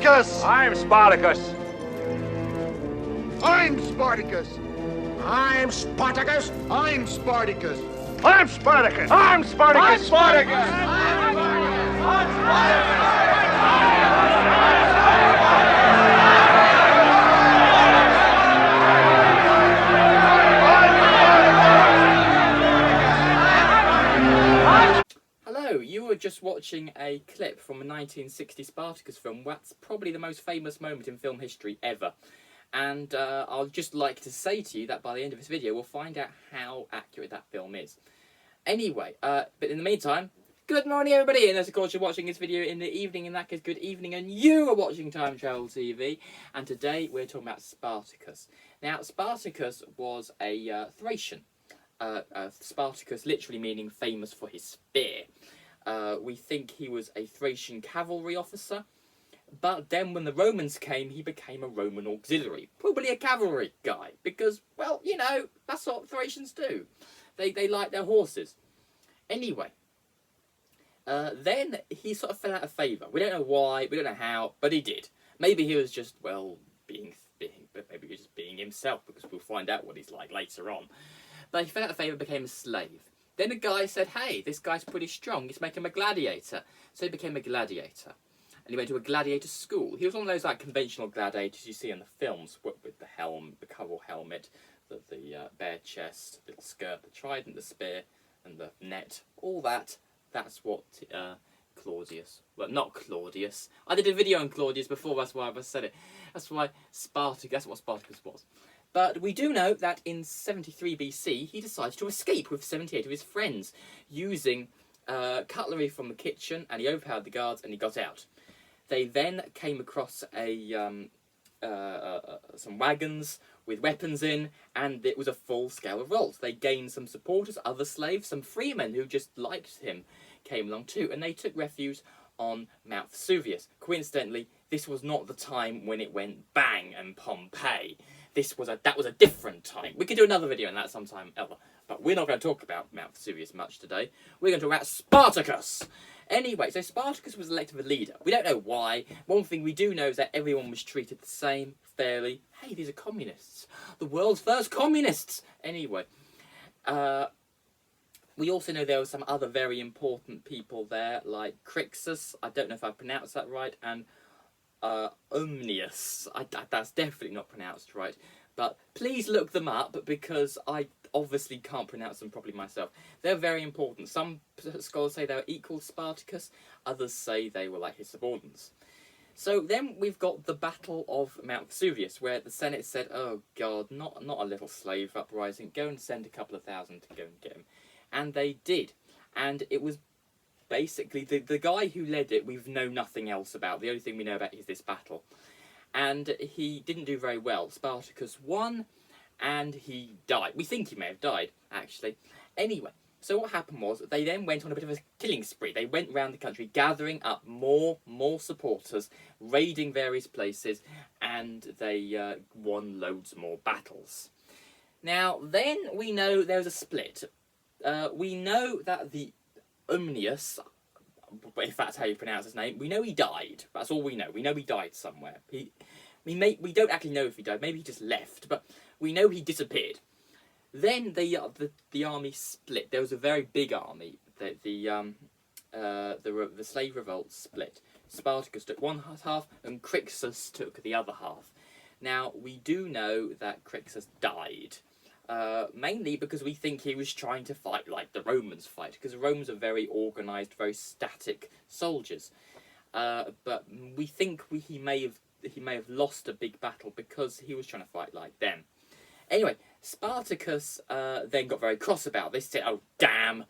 Spartacus! I'm Spartacus. I'm Spartacus! I'm Spartacus. I'm Spartacus! I'm Spartacus. I'm Spartacus. I'm Spartacus. Hello, you were just watching a clip from a 1960 Spartacus film. That's probably the most famous moment in film history ever. And I'd just like to say to you that by the end of this video, we'll find out how accurate that film is. Anyway, but in the meantime, good morning everybody, and as of course you're watching this video in the evening, in that case good evening, and you are watching Time Travel TV, and today we're talking about Spartacus. Now, Spartacus was a Thracian. Spartacus literally meaning famous for his spear. We think he was a Thracian cavalry officer, but then when the Romans came, he became a Roman auxiliary. Probably a cavalry guy, because, well, you know, that's what Thracians do. They like their horses. Anyway, then he sort of fell out of favour. We don't know why, we don't know how, but he did. Maybe he was just, well, maybe he was just being himself, because we'll find out what he's like later on. But he fell out of favour, became a slave. Then a guy said, hey, this guy's pretty strong, let's make him a gladiator. So he became a gladiator. And he went to a gladiator school. He was one of those like conventional gladiators you see in the films, with the helm, the cowl helmet, the bare chest, the skirt, the trident, the spear, and the net. All that, that's what Claudius, well, not Claudius. I did a video on Claudius before, that's why I said it. That's what Spartacus was. But we do know that in 73 BC, he decided to escape with 78 of his friends, using cutlery from the kitchen, and he overpowered the guards, and he got out. They then came across some wagons with weapons in, and it was a full-scale revolt. They gained some supporters, other slaves, some freemen who just liked him came along too, and they took refuge on Mount Vesuvius. Coincidentally, this was not the time when it went bang and Pompeii. That was a different time. We could do another video on that sometime ever, but we're not going to talk about Mount Vesuvius much today. We're going to talk about Spartacus. Anyway, so Spartacus was elected the leader. We don't know why. One thing we do know is that everyone was treated the same, fairly. Hey, these are communists. The world's first communists! Anyway, we also know there were some other very important people there, like Crixus, I don't know if I pronounced that right, and Omnius. That's definitely not pronounced right. But please look them up, because I obviously can't pronounce them properly myself. They're very important. Some scholars say they were equal to Spartacus, others say they were like his subordinates. So then we've got the Battle of Mount Vesuvius, where the Senate said, oh God, not a little slave uprising, go and send a couple of thousand to go and get him. And they did. And it was basically the guy who led it, we've known nothing else about. The only thing we know about is this battle. And he didn't do very well. Spartacus won, and he died. We think he may have died, actually. Anyway, so what happened was, they then went on a bit of a killing spree. They went around the country, gathering up more supporters, raiding various places, and they won loads more battles. Now, then we know there was a split. We know that the Omnius, if that's how you pronounce his name, we know he died. That's all we know. We know he died somewhere. We don't actually know if he died. Maybe he just left, but we know he disappeared. Then the army split. There was a very big army. The slave revolt split. Spartacus took one half, and Crixus took the other half. Now we do know that Crixus died. Mainly because we think he was trying to fight like the Romans fight, because the Romans are very organised, very static soldiers. But we think he may have lost a big battle because he was trying to fight like them. Anyway, Spartacus then got very cross about this, said, oh damn,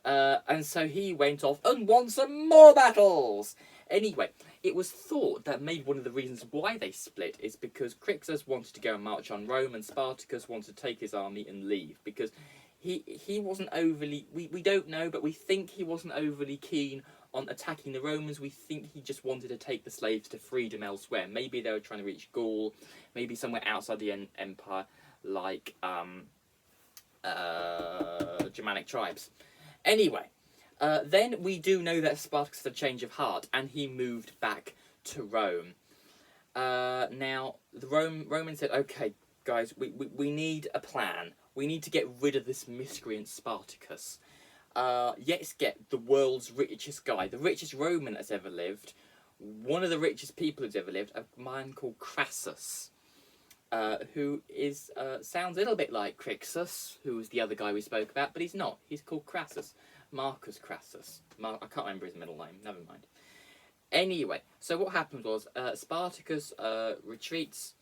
and so he went off and won some more battles. Anyway, it was thought that maybe one of the reasons why they split is because Crixus wanted to go and march on Rome, and Spartacus wanted to take his army and leave, because he wasn't overly, we don't know, but we think he wasn't overly keen on attacking the Romans. We think he just wanted to take the slaves to freedom elsewhere. Maybe they were trying to reach Gaul, maybe somewhere outside the empire, like Germanic tribes. Anyway, then we do know that Spartacus had a change of heart, and he moved back to Rome. Now, the Romans said, okay, guys, we need a plan. We need to get rid of this miscreant Spartacus. Let's get the world's richest guy, the richest Roman that's ever lived, one of the richest people who's ever lived, a man called Crassus, who is sounds a little bit like Crixus, who was the other guy we spoke about, but he's not. He's called Crassus. Marcus Crassus. I can't remember his middle name. Never mind. Anyway, so what happened was Spartacus retreats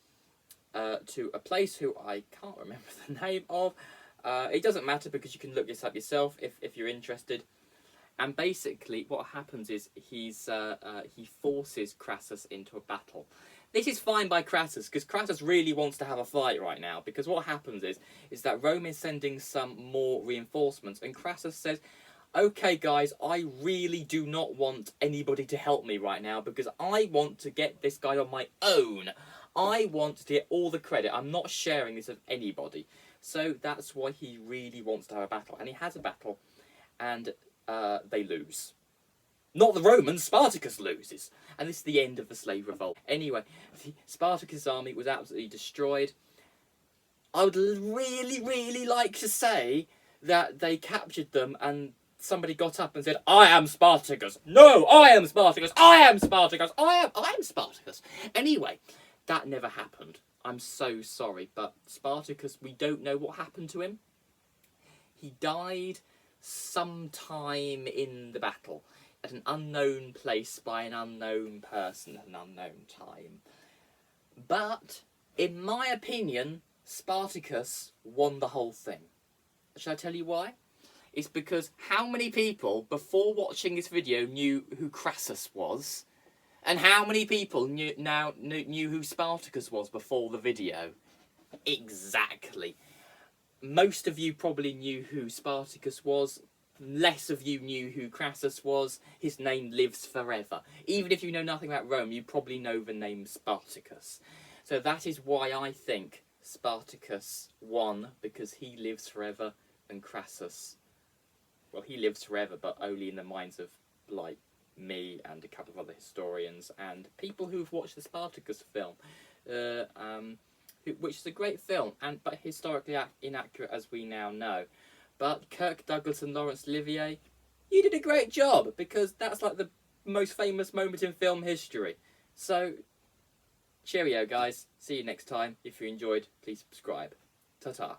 to a place who I can't remember the name of. It doesn't matter because you can look this up yourself if you're interested. And basically, what happens is he forces Crassus into a battle. This is fine by Crassus because Crassus really wants to have a fight right now. Because what happens is that Rome is sending some more reinforcements, and Crassus says, "Okay, guys, I really do not want anybody to help me right now because I want to get this guy on my own. I want to get all the credit. I'm not sharing this with anybody." So that's why he really wants to have a battle. And he has a battle, and they lose. Not the Romans, Spartacus loses. And this is the end of the slave revolt. Anyway, Spartacus' army was absolutely destroyed. I would really, really like to say that they captured them and somebody got up and said, "I am Spartacus. No, I am Spartacus. I am Spartacus. I am Spartacus." Anyway, that never happened. I'm so sorry, but Spartacus, we don't know what happened to him. He died sometime in the battle at an unknown place by an unknown person at an unknown time. But, in my opinion, Spartacus won the whole thing. Shall I tell you why? It's because how many people, before watching this video, knew who Crassus was? And how many people knew who Spartacus was before the video? Exactly. Most of you probably knew who Spartacus was. Less of you knew who Crassus was. His name lives forever. Even if you know nothing about Rome, you probably know the name Spartacus. So that is why I think Spartacus won, because he lives forever, and Crassus, well, he lives forever, but only in the minds of, like, me and a couple of other historians and people who've watched the Spartacus film, which is a great film, but historically inaccurate as we now know. But Kirk Douglas and Laurence Olivier, you did a great job, because that's like the most famous moment in film history. So, cheerio guys, see you next time. If you enjoyed, please subscribe. Ta-ta.